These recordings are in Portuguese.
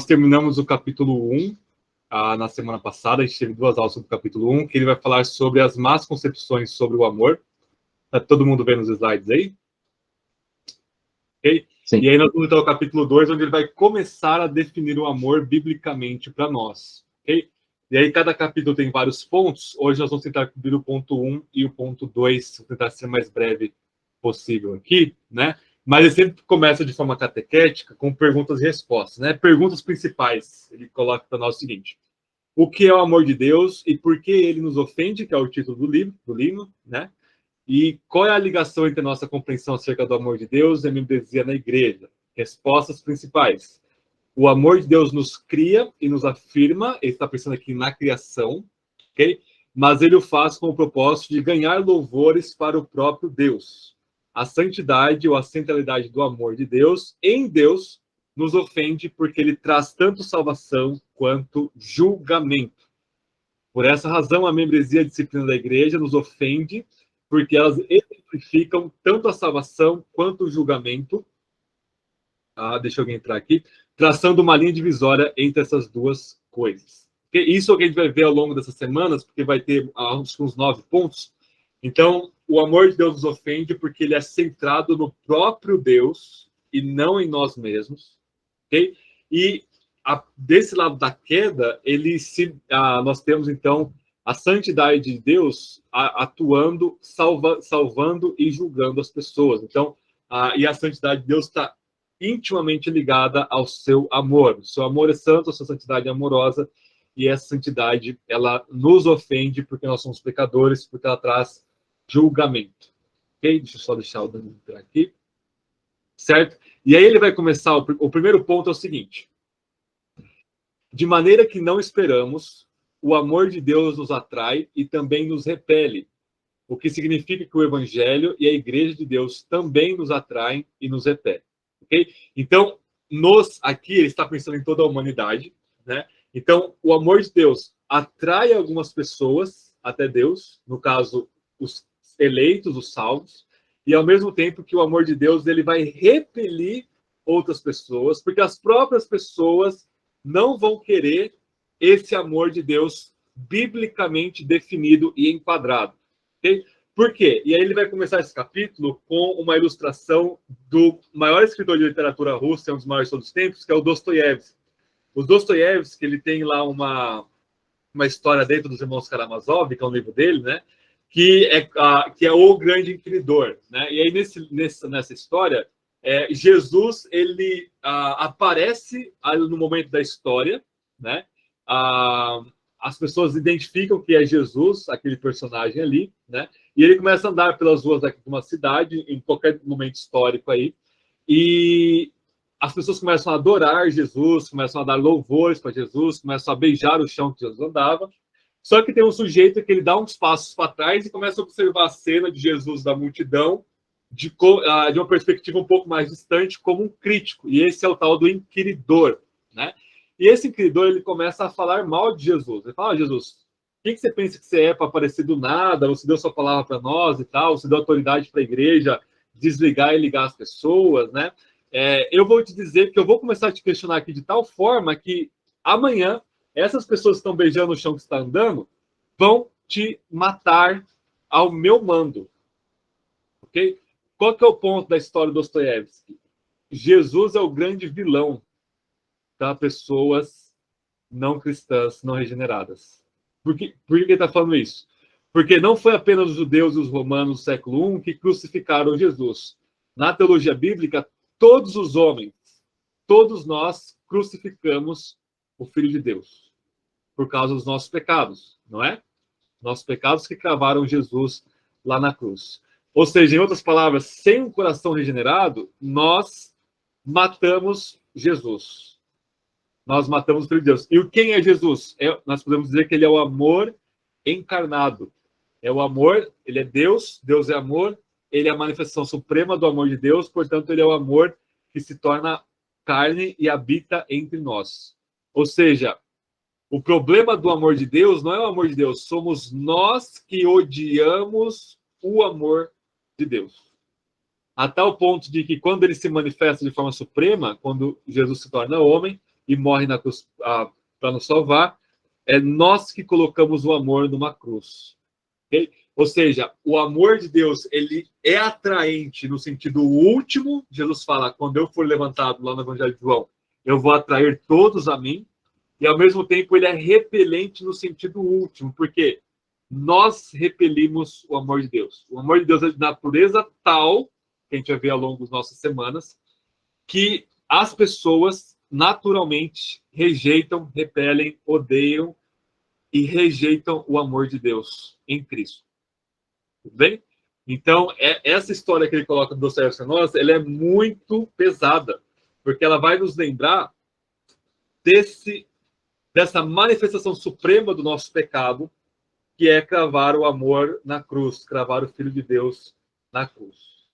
Nós terminamos o capítulo 1 na semana passada. A gente teve 2 aulas sobre o capítulo 1, que ele vai falar sobre as más concepções sobre o amor. Tá todo mundo vendo os slides aí? Okay? Sim. E aí nós vamos ao capítulo 2, onde ele vai começar a definir o amor biblicamente para nós. Okay? E aí cada capítulo tem vários pontos. Hoje nós vamos tentar cobrir o ponto 1 e o ponto 2, vou tentar ser mais breve possível aqui, né? Mas ele sempre começa de forma catequética com perguntas e respostas, né? Perguntas principais. Ele coloca para nós o seguinte: o que é o amor de Deus e por que ele nos ofende, que é o título do livro, né? E qual é a ligação entre a nossa compreensão acerca do amor de Deus e a membresia na igreja? Respostas principais. O amor de Deus nos cria e nos afirma, ele está pensando aqui na criação, ok? Mas ele o faz com o propósito de ganhar louvores para o próprio Deus. A santidade ou a centralidade do amor de Deus em Deus nos ofende porque ele traz tanto salvação quanto julgamento. Por essa razão, a membresia e a disciplina da igreja nos ofende porque elas exemplificam tanto a salvação quanto o julgamento. Deixa eu entrar aqui. Traçando uma linha divisória entre essas duas coisas. Isso é o que a gente vai ver ao longo dessas semanas, porque vai ter uns 9 pontos. Então, o amor de Deus nos ofende porque ele é centrado no próprio Deus e não em nós mesmos. Okay? E desse lado da queda, nós temos, então, a santidade de Deus atuando, salvando e julgando as pessoas. Então, e a santidade de Deus está intimamente ligada ao seu amor. O seu amor é santo, a sua santidade é amorosa, e essa santidade, ela nos ofende porque nós somos pecadores, porque ela traz julgamento. Ok? Deixa eu só deixar o Dani entrar aqui. Certo? E aí ele vai começar, o primeiro ponto é o seguinte: de maneira que não esperamos, o amor de Deus nos atrai e também nos repele, o que significa que o Evangelho e a Igreja de Deus também nos atraem e nos repelem. Okay? Então, aqui ele está pensando em toda a humanidade, né? Então, o amor de Deus atrai algumas pessoas até Deus, no caso, os eleitos, os salvos, e ao mesmo tempo que o amor de Deus ele vai repelir outras pessoas, porque as próprias pessoas não vão querer esse amor de Deus biblicamente definido e enquadrado. Okay? Por quê? E aí ele vai começar esse capítulo com uma ilustração do maior escritor de literatura russa, um dos maiores de todos os tempos, que é o Dostoiévski. O Dostoiévski, ele tem lá uma história dentro dos Irmãos Karamazov, que é um livro dele, né? Que é o grande inquiridor, né? E aí nessa história, Jesus ele aparece no momento da história, né? As pessoas identificam que é Jesus, aquele personagem ali, né? E ele começa a andar pelas ruas de uma cidade, em qualquer momento histórico aí, e as pessoas começam a adorar Jesus, começam a dar louvores para Jesus, começam a beijar o chão que Jesus andava. Só que tem um sujeito que ele dá uns passos para trás e começa a observar a cena de Jesus da multidão de uma perspectiva um pouco mais distante, como um crítico. E esse é o tal do inquiridor, né? E esse inquiridor, ele começa a falar mal de Jesus. Ele fala: Jesus, quem que você pensa que você é para aparecer do nada? Você deu sua palavra para nós e tal, você deu autoridade para a igreja desligar e ligar as pessoas, né? Eu vou te dizer que eu vou começar a te questionar aqui de tal forma que amanhã essas pessoas que estão beijando o chão que está andando vão te matar ao meu mando. Ok? Qual que é o ponto da história do Dostoiévski? Jesus é o grande vilão para pessoas não cristãs, não regeneradas. Por que ele está falando isso? Porque não foi apenas os judeus e os romanos do século I que crucificaram Jesus. Na teologia bíblica, todos os homens, todos nós crucificamos o Filho de Deus por causa dos nossos pecados, não é? Nossos pecados que cravaram Jesus lá na cruz. Ou seja, em outras palavras, sem um coração regenerado, nós matamos Jesus. Nós matamos o Filho de Deus. E quem é Jesus? Nós podemos dizer que ele é o amor encarnado. É o amor, ele é Deus, Deus é amor, ele é a manifestação suprema do amor de Deus, portanto, ele é o amor que se torna carne e habita entre nós. Ou seja, o problema do amor de Deus não é o amor de Deus, somos nós que odiamos o amor de Deus. A tal ponto de que quando ele se manifesta de forma suprema, quando Jesus se torna homem, e morre na cruz para nos salvar, é nós que colocamos o amor numa cruz. Okay? Ou seja, o amor de Deus, ele é atraente no sentido último. Jesus fala, quando eu for levantado lá no Evangelho de João, eu vou atrair todos a mim. E, ao mesmo tempo, ele é repelente no sentido último, porque nós repelimos o amor de Deus. O amor de Deus é de natureza tal, que a gente vai ver ao longo das nossas semanas, que as pessoas naturalmente rejeitam, repelem, odeiam e rejeitam o amor de Deus em Cristo. Tudo bem? Então, essa história que ele coloca do Dostoiévski nós, ela é muito pesada, porque ela vai nos lembrar dessa manifestação suprema do nosso pecado, que é cravar o amor na cruz, cravar o Filho de Deus na cruz.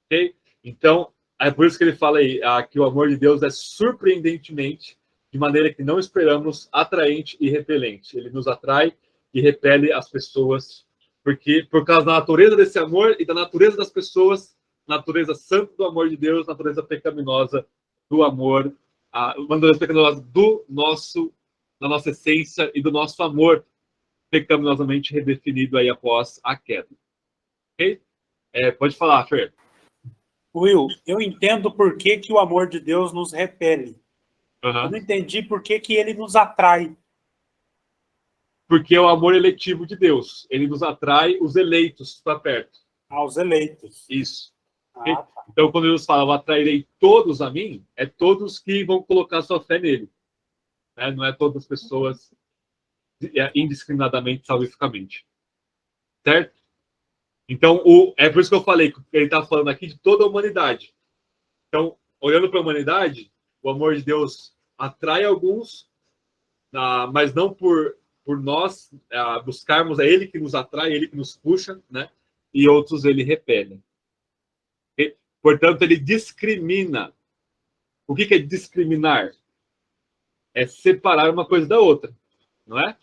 Ok? Então, é por isso que ele fala aí que o amor de Deus é surpreendentemente, de maneira que não esperamos, atraente e repelente. Ele nos atrai e repele as pessoas, porque por causa da natureza desse amor e da natureza das pessoas, natureza santa do amor de Deus, natureza pecaminosa do amor, a natureza pecaminosa da nossa essência e do nosso amor pecaminosamente redefinido aí após a queda. Ok? Pode falar, Fer. Will, eu entendo por que o amor de Deus nos repele. Eu não entendi por que ele nos atrai. Porque é o amor eletivo de Deus. Ele nos atrai os eleitos para perto. Os eleitos. Isso. Tá. Então, quando Deus fala, eu atrairei todos a mim, é todos que vão colocar sua fé nele. Não é todas as pessoas indiscriminadamente, salvificamente. Certo? Então, é por isso que eu falei que ele está falando aqui de toda a humanidade. Então, olhando para a humanidade, o amor de Deus atrai alguns, mas não por nós buscarmos, é ele que nos atrai, ele que nos puxa, né? E outros ele repele. Portanto, ele discrimina. O que é discriminar? É separar uma coisa da outra, não é?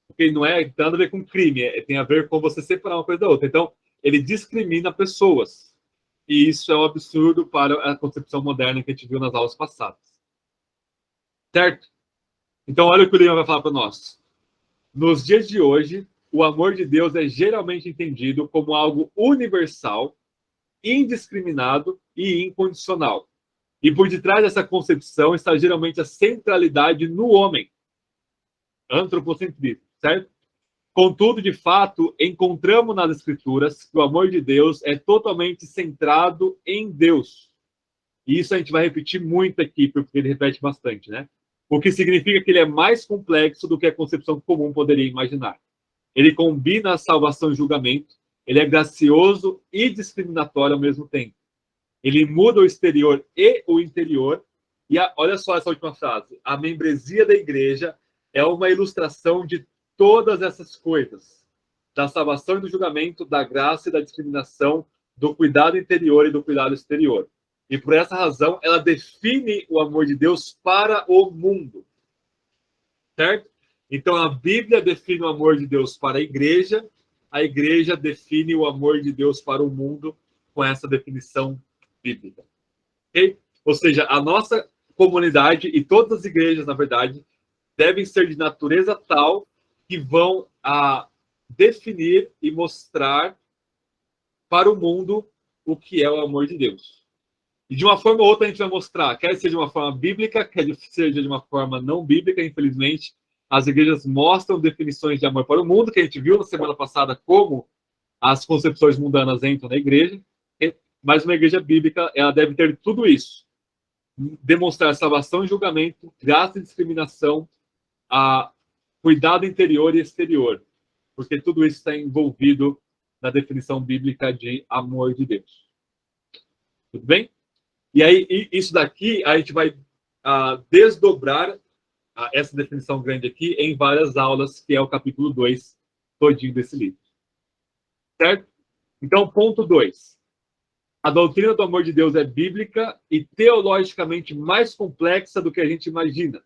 Porque não tem nada a ver com crime, tem a ver com você separar uma coisa da outra. Então, ele discrimina pessoas. E isso é um absurdo para a concepção moderna que a gente viu nas aulas passadas. Certo? Então, olha o que o Leon vai falar para nós. Nos dias de hoje, o amor de Deus é geralmente entendido como algo universal, indiscriminado e incondicional. E por detrás dessa concepção está geralmente a centralidade no homem. Antropocentrismo, certo? Contudo, de fato, encontramos nas Escrituras que o amor de Deus é totalmente centrado em Deus. E isso a gente vai repetir muito aqui, porque ele repete bastante, né? O que significa que ele é mais complexo do que a concepção comum poderia imaginar. Ele combina a salvação e julgamento, ele é gracioso e discriminatório ao mesmo tempo. Ele muda o exterior e o interior. E olha só essa última frase. A membresia da igreja é uma ilustração de todas essas coisas. Da salvação e do julgamento, da graça e da discriminação, do cuidado interior e do cuidado exterior. E por essa razão, ela define o amor de Deus para o mundo. Certo? Então, a Bíblia define o amor de Deus para a igreja define o amor de Deus para o mundo com essa definição bíblica. Okay? Ou seja, a nossa comunidade e todas as igrejas, na verdade, devem ser de natureza tal que vão definir e mostrar para o mundo o que é o amor de Deus. E de uma forma ou outra a gente vai mostrar, quer seja de uma forma bíblica, quer seja de uma forma não bíblica, infelizmente, as igrejas mostram definições de amor para o mundo, que a gente viu na semana passada como as concepções mundanas entram na igreja, mas uma igreja bíblica, ela deve ter tudo isso. Demonstrar salvação e julgamento, graça e discriminação, cuidado interior e exterior, porque tudo isso está envolvido na definição bíblica de amor de Deus. Tudo bem? E aí, isso daqui, a gente vai desdobrar essa definição grande aqui em várias aulas, que é o capítulo 2, todinho desse livro. Certo? Então, ponto 2. A doutrina do amor de Deus é bíblica e teologicamente mais complexa do que a gente imagina.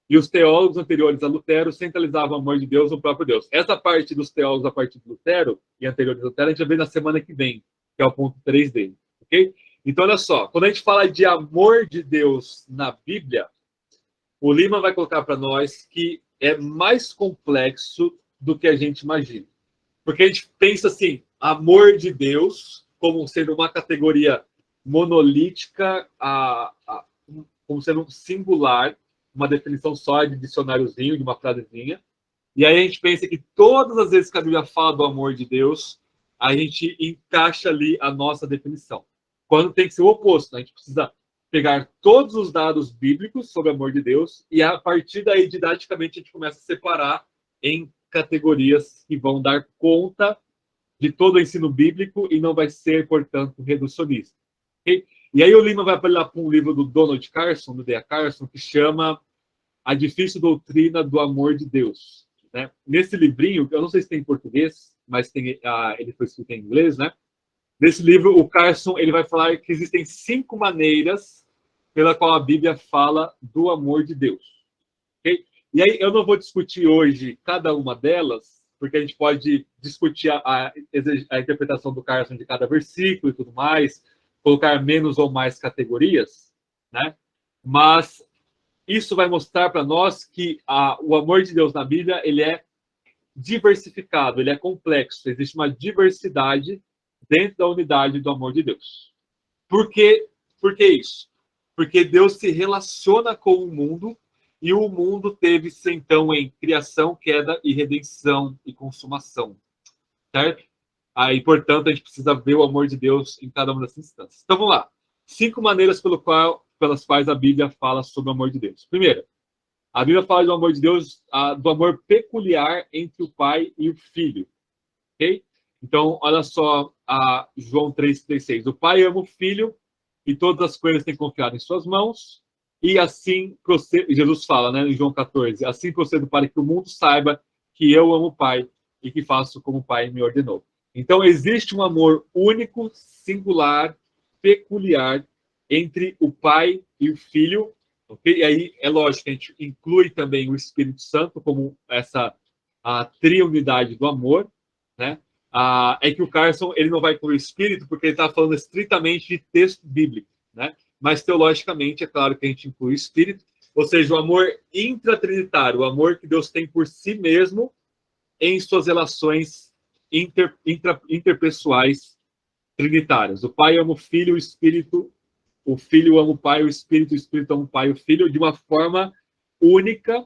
E os teólogos anteriores a Lutero centralizavam o amor de Deus no próprio Deus. Essa parte dos teólogos a partir de Lutero e anteriores a Lutero, a gente vai ver na semana que vem, que é o ponto 3 dele. Ok? Então, olha só. Quando a gente fala de amor de Deus na Bíblia, o Lima vai colocar para nós que é mais complexo do que a gente imagina. Porque a gente pensa assim, amor de Deus como sendo uma categoria monolítica, como sendo um singular, uma definição só de dicionáriozinho, de uma frasezinha. E aí a gente pensa que todas as vezes que a Bíblia fala do amor de Deus, a gente encaixa ali a nossa definição. Quando tem que ser o oposto, né? A gente precisa pegar todos os dados bíblicos sobre o amor de Deus e a partir daí, didaticamente, a gente começa a separar em categorias que vão dar conta de todo o ensino bíblico e não vai ser, portanto, reducionista. Okay? E aí o Lima vai apelar para um livro do Donald Carson, do D.A. Carson, que chama A Difícil Doutrina do Amor de Deus. Né? Nesse livrinho, eu não sei se tem em português, mas tem, ele foi escrito em inglês, né? Nesse livro, o Carson ele vai falar que existem 5 maneiras pela qual a Bíblia fala do amor de Deus. Okay? E aí eu não vou discutir hoje cada uma delas, porque a gente pode discutir a interpretação do Carson de cada versículo e tudo mais, colocar menos ou mais categorias, né? Mas isso vai mostrar para nós que o amor de Deus na Bíblia ele é diversificado, ele é complexo, existe uma diversidade dentro da unidade do amor de Deus. Por que isso? Porque Deus se relaciona com o mundo e o mundo teve-se então em criação, queda e redenção e consumação. Certo? Aí, portanto, a gente precisa ver o amor de Deus em cada uma dessas instâncias. Então, vamos lá. 5 maneiras pelas quais a Bíblia fala sobre o amor de Deus. Primeiro, a Bíblia fala do amor de Deus, do amor peculiar entre o pai e o filho. Ok? Então, olha só João 3,36. O pai ama o filho e todas as coisas têm confiado em suas mãos. E assim procede, Jesus fala, né, em João 14, assim procedo para que o mundo saiba que eu amo o Pai e que faço como o Pai me ordenou. Então, existe um amor único, singular, peculiar entre o Pai e o Filho. Okay? E aí, é lógico, a gente inclui também o Espírito Santo como a triunidade do amor, né? É que o Carson ele não vai incluir o Espírito porque ele está falando estritamente de texto bíblico, né? Mas teologicamente é claro que a gente inclui o Espírito, ou seja, o amor intratrinitário, o amor que Deus tem por si mesmo em suas relações interpessoais trinitárias. O Pai ama o Filho, o Filho ama o Pai, o Espírito ama o Pai, o Filho, de uma forma única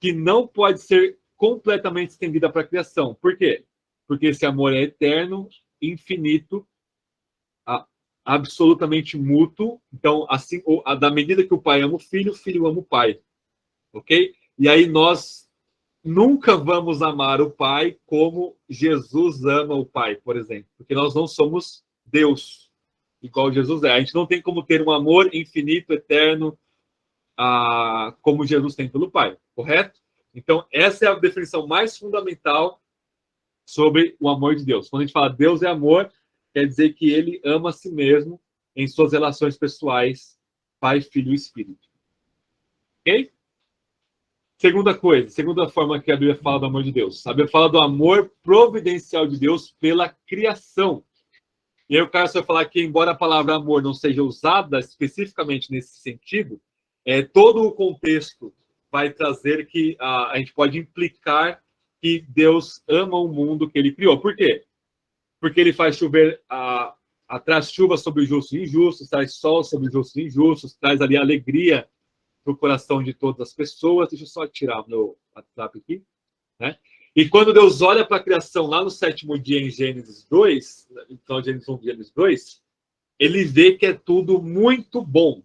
que não pode ser completamente estendida para a criação. Por quê? Porque esse amor é eterno, infinito, absolutamente mútuo. Então, assim, da medida que o pai ama o filho ama o pai. Ok? E aí nós nunca vamos amar o pai como Jesus ama o pai, por exemplo. Porque nós não somos Deus, igual Jesus é. A gente não tem como ter um amor infinito, eterno, como Jesus tem pelo pai. Correto? Então, essa é a definição mais fundamental sobre o amor de Deus. Quando a gente fala Deus é amor, quer dizer que ele ama a si mesmo em suas relações pessoais, Pai, Filho e Espírito. Ok? Segunda forma que a Bíblia fala do amor de Deus. A Bíblia fala do amor providencial de Deus pela criação. E aí o cara vai falar que, embora a palavra amor não seja usada especificamente nesse sentido, todo o contexto vai trazer que a gente pode implicar que Deus ama o mundo que ele criou. Por quê? Porque ele faz chover, traz chuva sobre os justos e injustos, traz sol sobre os justos e injustos, traz ali alegria para o coração de todas as pessoas. Deixa eu só tirar o meu WhatsApp aqui. Né? E quando Deus olha para a criação lá no 7º dia em Gênesis 2, então Gênesis 1, Gênesis 2, ele vê que é tudo muito bom.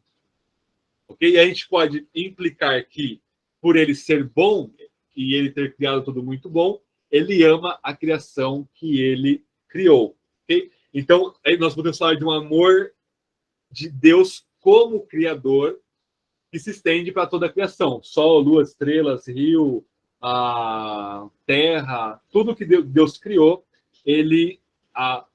Okay? E a gente pode implicar que, por ele ser bom e ele ter criado tudo muito bom, ele ama a criação que ele criou. Okay? Então, nós podemos falar de um amor de Deus como Criador que se estende para toda a criação. Sol, lua, estrelas, rio, terra, tudo que Deus criou, ele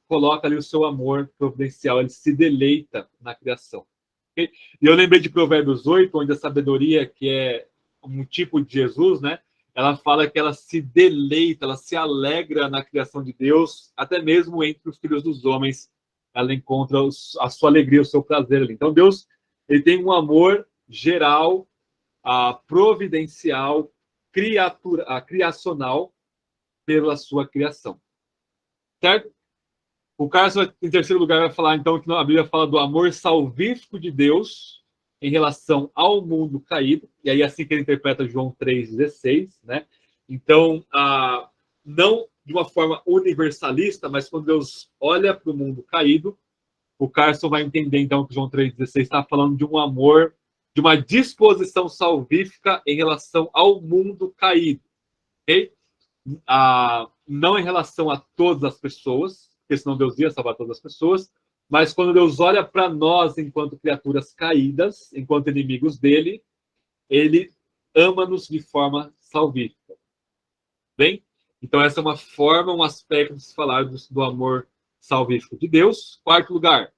coloca ali o seu amor providencial, ele se deleita na criação. Okay? E eu lembrei de Provérbios 8, onde a sabedoria, que é um tipo de Jesus, né? Ela fala que ela se deleita, ela se alegra na criação de Deus, até mesmo entre os filhos dos homens, ela encontra a sua alegria, o seu prazer ali. Então, Deus ele tem um amor geral providencial, criacional pela sua criação. Certo? O Carson, em terceiro lugar, vai falar, então, que a Bíblia fala do amor salvífico de Deus em relação ao mundo caído, e aí assim que ele interpreta João 3,16, né? Então, não de uma forma universalista, mas quando Deus olha para o mundo caído, o Carson vai entender, então, que João 3,16 está falando de um amor, de uma disposição salvífica em relação ao mundo caído, ok? Não em relação a todas as pessoas, porque senão Deus ia salvar todas as pessoas, mas quando Deus olha para nós enquanto criaturas caídas, enquanto inimigos dele, ele ama-nos de forma salvífica. Bem? Então essa é uma forma, um aspecto de se falar do amor salvífico de Deus. Quarto lugar,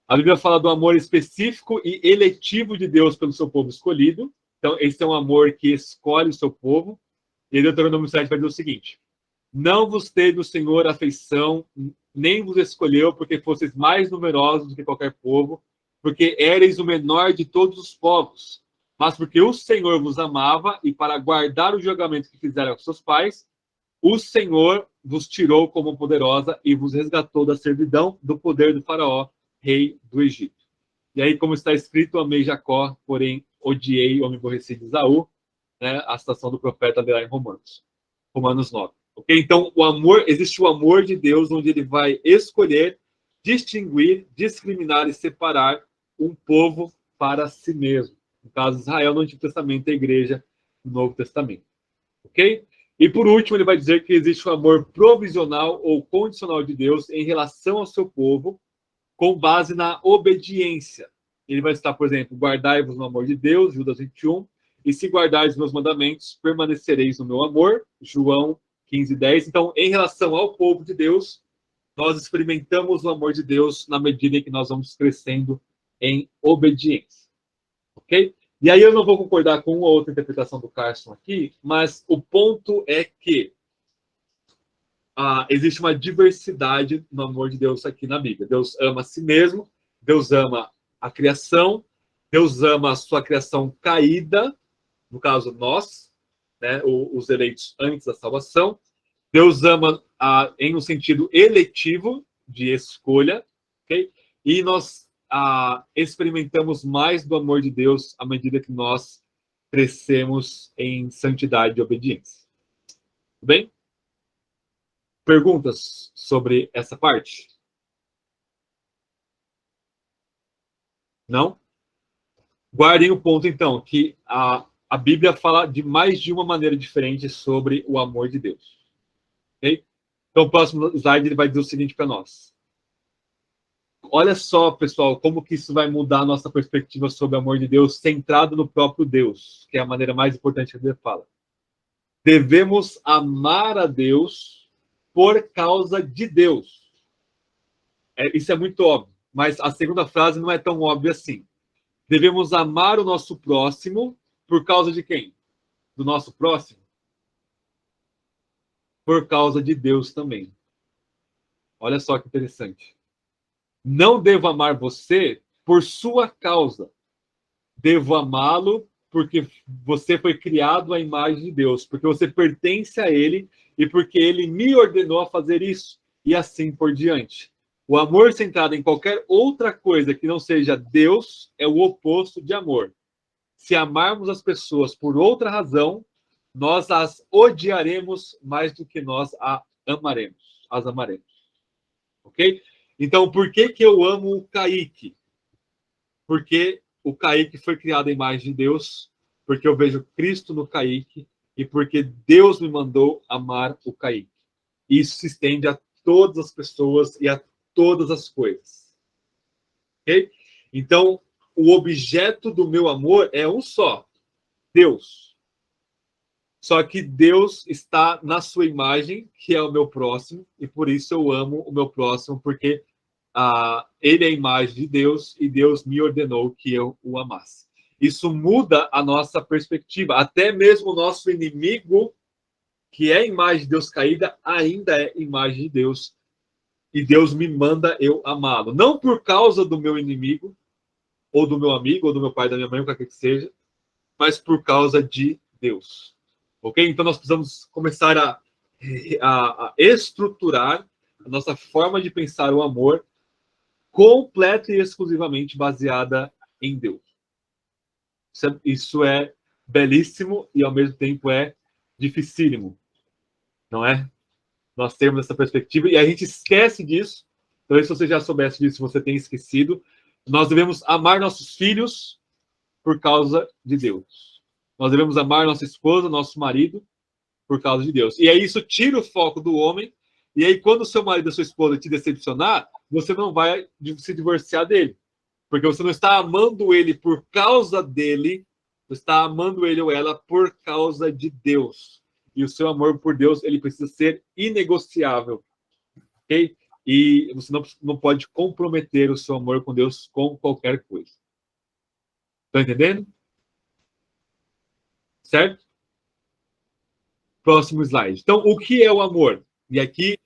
a Bíblia fala do amor específico e eletivo de Deus pelo seu povo escolhido. Então esse é um amor que escolhe o seu povo. E Deuteronômio 7 vai dizer o seguinte: não vos teve o Senhor afeição, nem vos escolheu porque fosseis mais numerosos do que qualquer povo, porque éreis o menor de todos os povos, mas porque o Senhor vos amava e para guardar o julgamento que fizeram com seus pais, o Senhor vos tirou como poderosa e vos resgatou da servidão do poder do faraó, rei do Egito. E aí, como está escrito, amei Jacó, porém odiei ou me aborreci de Esaú, né, a citação do profeta lá em Romanos 9. Okay? Então, o amor, existe o amor de Deus, onde ele vai escolher, distinguir, discriminar e separar um povo para si mesmo. No caso, Israel no Antigo Testamento e a igreja no Novo Testamento. Ok? E por último, ele vai dizer que existe o amor provisional ou condicional de Deus em relação ao seu povo, com base na obediência. Ele vai citar, por exemplo, guardai-vos no amor de Deus, Judas 21, e se guardares meus mandamentos, permanecereis no meu amor, João 15:10. Então, em relação ao povo de Deus, nós experimentamos o amor de Deus na medida em que nós vamos crescendo em obediência. Ok? E aí eu não vou concordar com uma ou outra interpretação do Carson aqui, mas o ponto é que existe uma diversidade no amor de Deus aqui na Bíblia. Deus ama a si mesmo, Deus ama a criação, Deus ama a sua criação caída, no caso nós, né, os eleitos antes da salvação. Deus ama em um sentido eletivo, de escolha, ok? E nós experimentamos mais do amor de Deus à medida que nós crescemos em santidade e obediência. Tudo bem? Perguntas sobre essa parte? Não? Guardem o ponto, então, que a Bíblia fala de mais de uma maneira diferente sobre o amor de Deus. Okay? Então, o próximo slide ele vai dizer o seguinte para nós. Olha só, pessoal, como que isso vai mudar a nossa perspectiva sobre o amor de Deus centrado no próprio Deus, que é a maneira mais importante que a Bíblia fala. Devemos amar a Deus por causa de Deus. Isso é muito óbvio, mas a segunda frase não é tão óbvia assim. Devemos amar o nosso próximo por causa de quem? Do nosso próximo? Por causa de Deus também. Olha só que interessante. Não devo amar você por sua causa. Devo amá-lo porque você foi criado à imagem de Deus, porque você pertence a Ele e porque Ele me ordenou a fazer isso, e assim por diante. O amor centrado em qualquer outra coisa que não seja Deus é o oposto de amor. Se amarmos as pessoas por outra razão, nós as odiaremos mais do que nós as amaremos. Ok? Então, por que eu amo o Kaique? Porque o Kaique foi criado à imagem de Deus, porque eu vejo Cristo no Kaique e porque Deus me mandou amar o Kaique. Isso se estende a todas as pessoas e a todas as coisas. Ok? Então, o objeto do meu amor é um só, Deus. Só que Deus está na sua imagem, que é o meu próximo, e por isso eu amo o meu próximo, porque ele é a imagem de Deus e Deus me ordenou que eu o amasse. Isso muda a nossa perspectiva. Até mesmo o nosso inimigo, que é a imagem de Deus caída, ainda é imagem de Deus. E Deus me manda eu amá-lo. Não por causa do meu inimigo, ou do meu amigo, ou do meu pai, da minha mãe, o que quer que seja, mas por causa de Deus. Ok? Então nós precisamos começar a estruturar a nossa forma de pensar o amor completa e exclusivamente baseada em Deus. Isso é belíssimo e ao mesmo tempo é dificílimo, não é? Nós temos essa perspectiva e a gente esquece disso. Então, se você já soubesse disso, você tem esquecido. Nós devemos amar nossos filhos por causa de Deus. Nós devemos amar nossa esposa, nosso marido, por causa de Deus. E aí isso tira o foco do homem. E aí, quando o seu marido ou sua esposa te decepcionar, você não vai se divorciar dele. Porque você não está amando ele por causa dele, você está amando ele ou ela por causa de Deus. E o seu amor por Deus, ele precisa ser inegociável. Ok? E você não pode comprometer o seu amor com Deus com qualquer coisa. Estão entendendo? Certo? Próximo slide. Então, o que é o amor? E aqui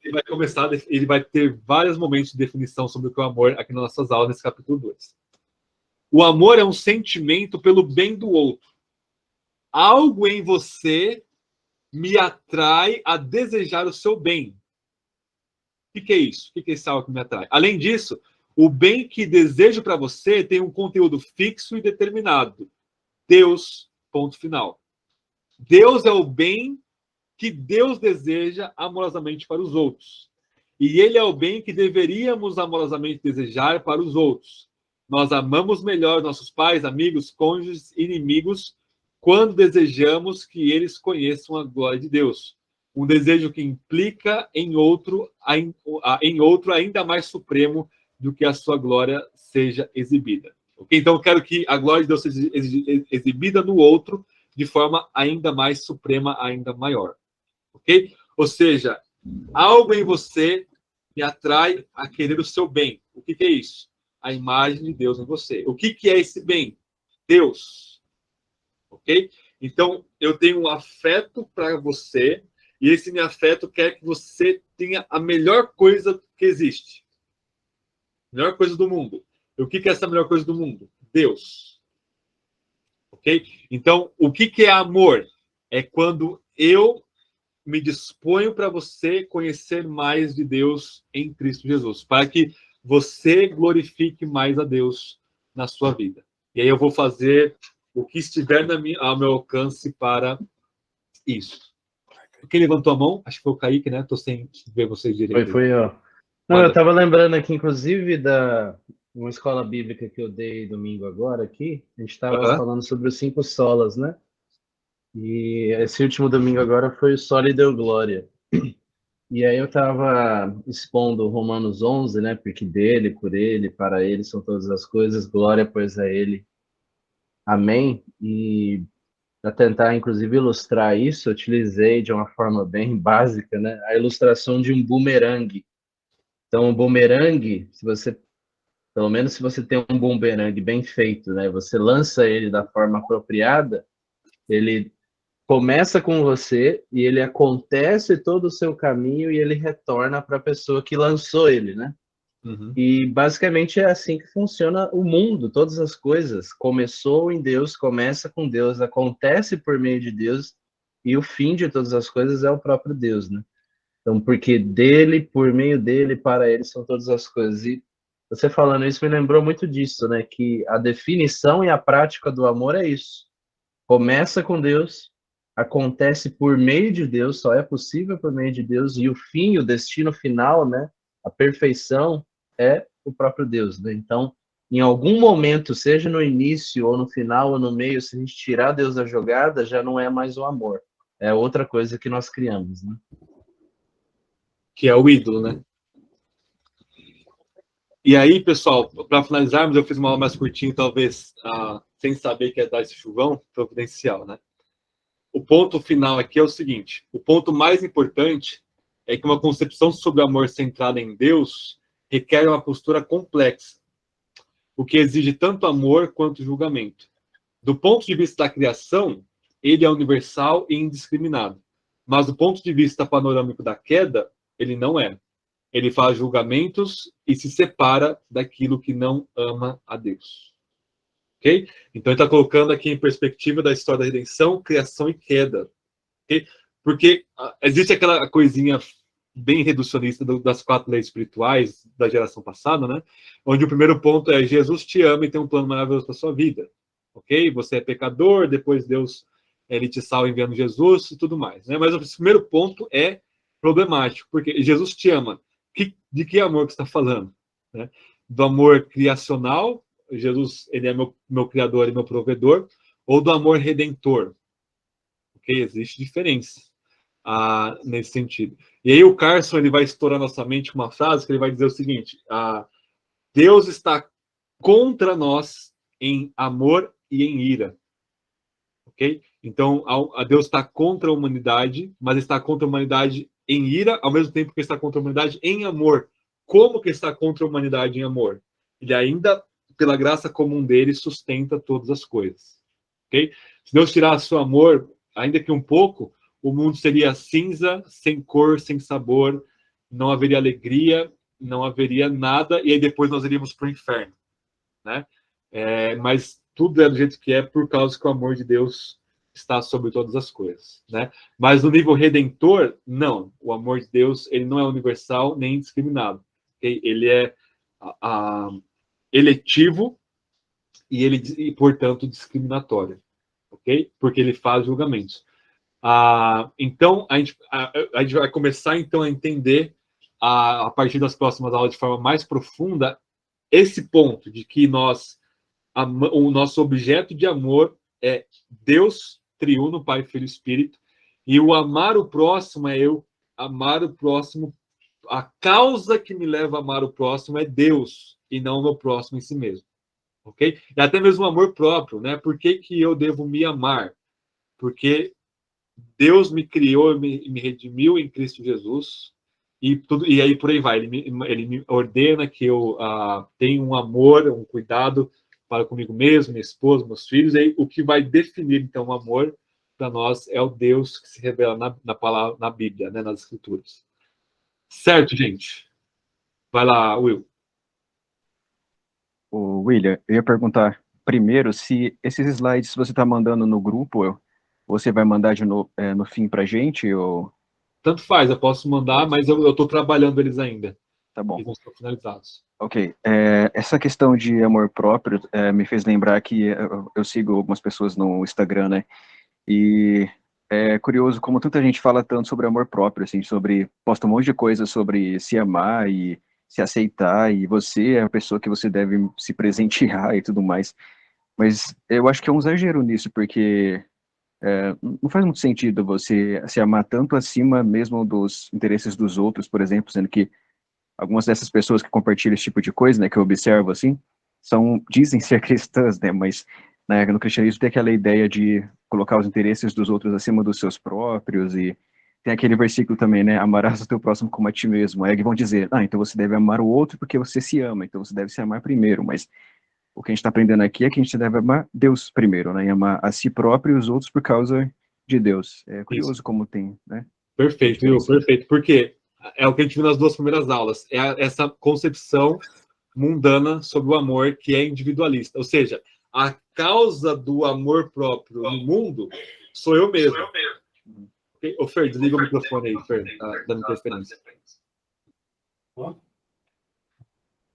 ele vai ter vários momentos de definição sobre o que é o amor aqui nas nossas aulas, nesse capítulo 2. O amor é um sentimento pelo bem do outro. Algo em você me atrai a desejar o seu bem. O que é isso? O que é esse algo que me atrai? Além disso, o bem que desejo para você tem um conteúdo fixo e determinado. Deus, ponto final. Deus é o bem que Deus deseja amorosamente para os outros. E ele é o bem que deveríamos amorosamente desejar para os outros. Nós amamos melhor nossos pais, amigos, cônjuges, inimigos, quando desejamos que eles conheçam a glória de Deus. Um desejo que implica em outro ainda mais supremo do que a sua glória seja exibida. Okay? Então, eu quero que a glória de Deus seja exibida no outro de forma ainda mais suprema, ainda maior. Ok? Ou seja, algo em você me atrai a querer o seu bem. O que é isso? A imagem de Deus em você. O que é esse bem? Deus. Ok? Então, eu tenho um afeto para você e esse meu afeto quer que você tenha a melhor coisa que existe. Melhor coisa do mundo. E o que é essa melhor coisa do mundo? Deus. Ok? Então, o que é amor? É quando eu me disponho para você conhecer mais de Deus em Cristo Jesus, para que você glorifique mais a Deus na sua vida. E aí eu vou fazer o que estiver ao meu alcance para isso. Quem levantou a mão? Acho que foi o Kaique, né? Estou sem ver vocês direito. Foi eu. Não, eu estava lembrando aqui, inclusive, da uma escola bíblica que eu dei domingo agora aqui. A gente estava falando sobre os 5 solas, né? E esse último domingo agora foi o Soli Deo Glória. E aí eu estava expondo Romanos 11, né? Porque dele, por ele, para ele são todas as coisas, glória pois a ele. Amém? E para tentar, inclusive, ilustrar isso, eu utilizei de uma forma bem básica, né? A ilustração de um bumerangue. Então, o bumerangue, pelo menos se você tem um bumerangue bem feito, né? Você lança ele da forma apropriada, ele começa com você e ele acontece todo o seu caminho e ele retorna para a pessoa que lançou ele, né? Uhum. E basicamente é assim que funciona o mundo, todas as coisas. Começou em Deus, começa com Deus, acontece por meio de Deus e o fim de todas as coisas é o próprio Deus, né? Então, porque dele, por meio dele, para ele são todas as coisas. E você falando isso me lembrou muito disso, né? Que a definição e a prática do amor é isso. Começa com Deus, acontece por meio de Deus, só é possível por meio de Deus, e o fim, o destino final, né? A perfeição é o próprio Deus, né? Então, em algum momento, seja no início ou no final ou no meio, se a gente tirar Deus da jogada, já não é mais o amor. É outra coisa que nós criamos, né? Que é o ídolo, né? E aí, pessoal, para finalizarmos, eu fiz uma aula mais curtinha, talvez sem saber que ia dar esse chuvão providencial, né? O ponto final aqui é o seguinte: o ponto mais importante é que uma concepção sobre o amor centrada em Deus requer uma postura complexa, o que exige tanto amor quanto julgamento. Do ponto de vista da criação, ele é universal e indiscriminado. Mas do ponto de vista panorâmico da queda, ele não é. Ele faz julgamentos e se separa daquilo que não ama a Deus. Ok? Então ele está colocando aqui em perspectiva da história da redenção, criação e queda. Okay? Porque existe aquela coisinha bem reducionista das 4 leis espirituais da geração passada, né? Onde o primeiro ponto é Jesus te ama e tem um plano maravilhoso para sua vida. Ok? Você é pecador, depois Deus ele te salva enviando Jesus e tudo mais. Né? Mas o primeiro ponto é problemático, porque Jesus te ama. De que amor que você está falando? Né? Do amor criacional, Jesus ele é meu criador e meu provedor, ou do amor redentor? Ok? Existe diferença nesse sentido. E aí o Carson ele vai estourar nossa mente com uma frase que ele vai dizer o seguinte: Deus está contra nós em amor e em ira. Ok? Então, a Deus está contra a humanidade, mas está contra a humanidade em ira, ao mesmo tempo que está contra a humanidade em amor. Como que está contra a humanidade em amor? Ele ainda, pela graça comum dele, sustenta todas as coisas. Ok? Se Deus tirasse o amor, ainda que um pouco, o mundo seria cinza, sem cor, sem sabor, não haveria alegria, não haveria nada, e aí depois nós iríamos para o inferno. Né? Mas tudo é do jeito que é por causa que o amor de Deus está sobre todas as coisas, né? Mas no nível redentor, não. O amor de Deus ele não é universal nem indiscriminado. Okay? Ele é eletivo e, portanto, discriminatório, ok? Porque ele faz julgamentos. Então, a gente vai começar então a entender a partir das próximas aulas de forma mais profunda esse ponto de que o nosso objeto de amor é Deus, triuno, Pai, Filho e Espírito, e o amar o próximo é eu amar o próximo. A causa que me leva a amar o próximo é Deus, e não o meu próximo em si mesmo. Ok? E até mesmo o amor próprio, né? Por que eu devo me amar? Porque Deus me criou, me redimiu em Cristo Jesus, e aí por aí vai. Ele me ordena que eu tenha um amor, um cuidado para comigo mesmo, minha esposa, meus filhos. E aí, o que vai definir, então, o amor para nós é o Deus que se revela na palavra, na Bíblia, né, nas Escrituras. Certo, gente? Vai lá, Will. O William, eu ia perguntar primeiro se esses slides você está mandando no grupo, você vai mandar no fim para a gente? Ou... Tanto faz, eu posso mandar, mas eu estou trabalhando eles ainda. Tá bom. Eles não estão finalizados. Ok. Essa questão de amor próprio me fez lembrar que eu sigo algumas pessoas no Instagram, né? E é curioso como tanta gente fala tanto sobre amor próprio, assim, posta um monte de coisa sobre se amar e se aceitar, e você é a pessoa que você deve se presentear e tudo mais. Mas eu acho que é um exagero nisso, porque não faz muito sentido você se amar tanto acima mesmo dos interesses dos outros, por exemplo, sendo que algumas dessas pessoas que compartilham esse tipo de coisa, né, que eu observo assim, dizem ser cristãs, né, mas né, no cristianismo tem aquela ideia de colocar os interesses dos outros acima dos seus próprios, e tem aquele versículo também, né, amarás o teu próximo como a ti mesmo. Aí vão dizer, então você deve amar o outro porque você se ama, então você deve se amar primeiro, mas o que a gente está aprendendo aqui é que a gente deve amar Deus primeiro, né, e amar a si próprio e os outros por causa de Deus. É curioso Isso. como tem, né? Perfeito, Will, perfeito. Porque é o que a gente viu nas 2 primeiras aulas, é essa concepção mundana sobre o amor que é individualista. Ou seja, a causa do amor próprio no mundo sou eu mesmo. Okay? Ô, Fer, desliga o microfone aí, Fer, tá dando interferência.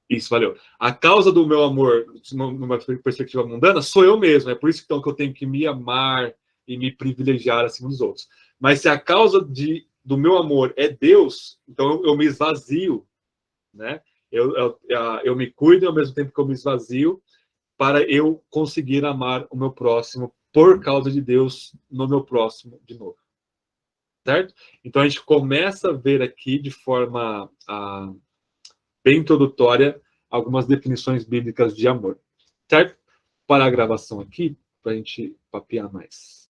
Isso, valeu. A causa do meu amor, numa perspectiva mundana, sou eu mesmo. É por isso então, que eu tenho que me amar e me privilegiar acima dos outros. Mas se a causa do meu amor é Deus, então eu me esvazio, né? Eu me cuido ao mesmo tempo que eu me esvazio para eu conseguir amar o meu próximo por causa de Deus no meu próximo de novo. Certo? Então a gente começa a ver aqui de forma bem introdutória algumas definições bíblicas de amor. Certo? Para a gravação aqui, para a gente papear mais.